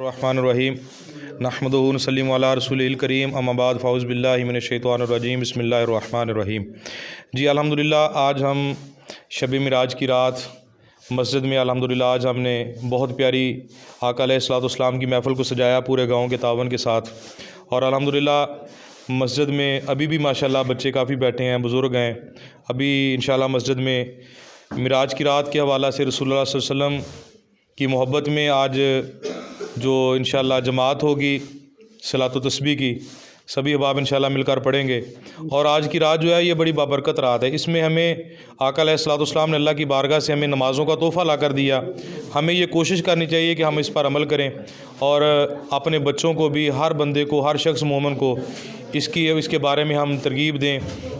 الرحمن الرحیم نحمدہ و نصلی علی رسولہ الکریم اما بعد فاعوذ باللہ من الشیطان الرجیم بسم اللہ الرحمن الرحیم۔ جی الحمدللہ آج ہم شب معراج کی رات مسجد میں الحمدللہ آج ہم نے بہت پیاری آقا علیہ الصلوۃ والسلام کی محفل کو سجایا پورے گاؤں کے تعاون کے ساتھ، اور الحمدللہ مسجد میں ابھی بھی ماشاءاللہ بچے کافی بیٹھے ہیں، بزرگ ہیں۔ ابھی انشاءاللہ مسجد میں معراج کی رات کے حوالہ سے رسول اللہ صلی اللہ علیہ وسلم کی محبت میں آج جو انشاءاللہ جماعت ہوگی صلاۃ و تسبیح کی، سبھی احباب انشاءاللہ مل کر پڑھیں گے۔ اور آج کی رات جو ہے یہ بڑی بابرکت رات ہے، اس میں ہمیں آقا علیہ الصلوۃ والسلام نے اللہ کی بارگاہ سے ہمیں نمازوں کا تحفہ لا کر دیا۔ ہمیں یہ کوشش کرنی چاہیے کہ ہم اس پر عمل کریں، اور اپنے بچوں کو بھی، ہر بندے کو، ہر شخص مومن کو اس کے بارے میں ہم ترغیب دیں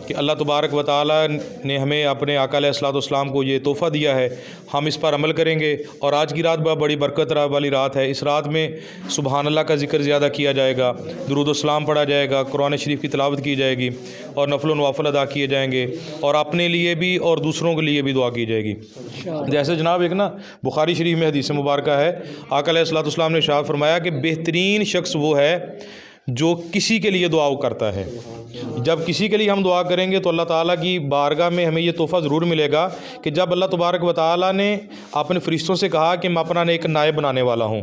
کہ اللہ تبارک و تعالیٰ نے ہمیں اپنے آقا علیہ الصلوۃ والسلام کو یہ تحفہ دیا ہے، ہم اس پر عمل کریں گے۔ اور آج کی رات بڑی برکت والی رات ہے، اس رات میں سبحان اللہ کا ذکر زیادہ کیا جائے گا، درود و سلام پڑھا جائے گا، قرآن شریف کی تلاوت کی جائے گی، اور نفل و نوافل ادا کیے جائیں گے، اور اپنے لیے بھی اور دوسروں کے لیے بھی دعا کی جائے گی۔ جیسے جناب ایک بخاری شریف میں حدیث مبارکہ ہے، آقا علیہ الصلوۃ والسلام نے ارشاد فرمایا کہ بہترین شخص وہ ہے جو کسی کے لیے دعا کرتا ہے۔ جب کسی کے لیے ہم دعا کریں گے تو اللہ تعالیٰ کی بارگاہ میں ہمیں یہ تحفہ ضرور ملے گا کہ جب اللہ تبارک و تعالیٰ نے اپنے فرشتوں سے کہا کہ میں اپنا ایک نائب بنانے والا ہوں،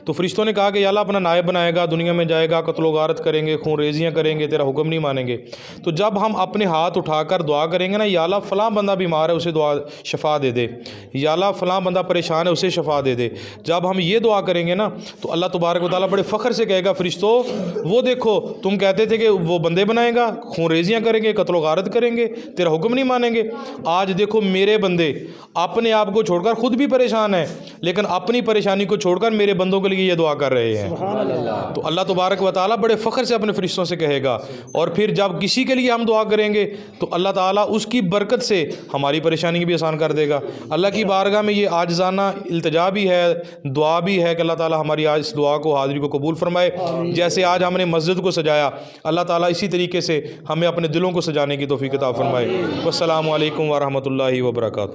تو فرشتوں نے کہا کہ یا اللہ اپنا نائب بنائے گا، دنیا میں جائے گا، قتل و غارت کریں گے، خون ریزیاں کریں گے، تیرا حکم نہیں مانیں گے۔ تو جب ہم اپنے ہاتھ اٹھا کر دعا کریں گے نا، یا اللہ فلاں بندہ بیمار ہے اسے دعا شفا دے دے، یا اللہ فلاں بندہ پریشان ہے اسے شفا دے دے، جب ہم یہ دعا کریں گے نا تو اللہ تبارک و تعالیٰ بڑے فخر سے کہے گا فرشتوں وہ دیکھو تم کہتے تھے کہ وہ بندے بنائے گا، خون ریزیاں کریں گے، قتل و غارت کریں گے، تیرا حکم نہیں مانیں گے، آج دیکھو میرے بندے اپنے آپ کو چھوڑ کر خود بھی پریشان ہیں، لیکن اپنی پریشانی کو چھوڑ کر میرے بندوں کے لیے یہ دعا کر رہے ہیں۔ تو اللہ تبارک و تعالیٰ بڑے فخر سے اپنے فرشتوں سے کہے گا، اور پھر جب کسی کے لیے ہم دعا کریں گے تو اللہ تعالیٰ اس کی برکت سے ہماری پریشانی بھی آسان کر دے گا۔ اللہ کی بارگاہ میں یہ عاجزانہ التجا بھی ہے، دعا بھی ہے کہ اللہ تعالیٰ ہماری آج اس دعا کو، حاضری کو قبول فرمائے۔ جیسے آج ہم نے مسجد کو سجایا، اللہ تعالیٰ اسی طریقے سے ہمیں اپنے دلوں کو سجانے کی توفیق عطا فرمائے۔ والسلام علیکم ورحمۃ اللہ وبرکاتہ۔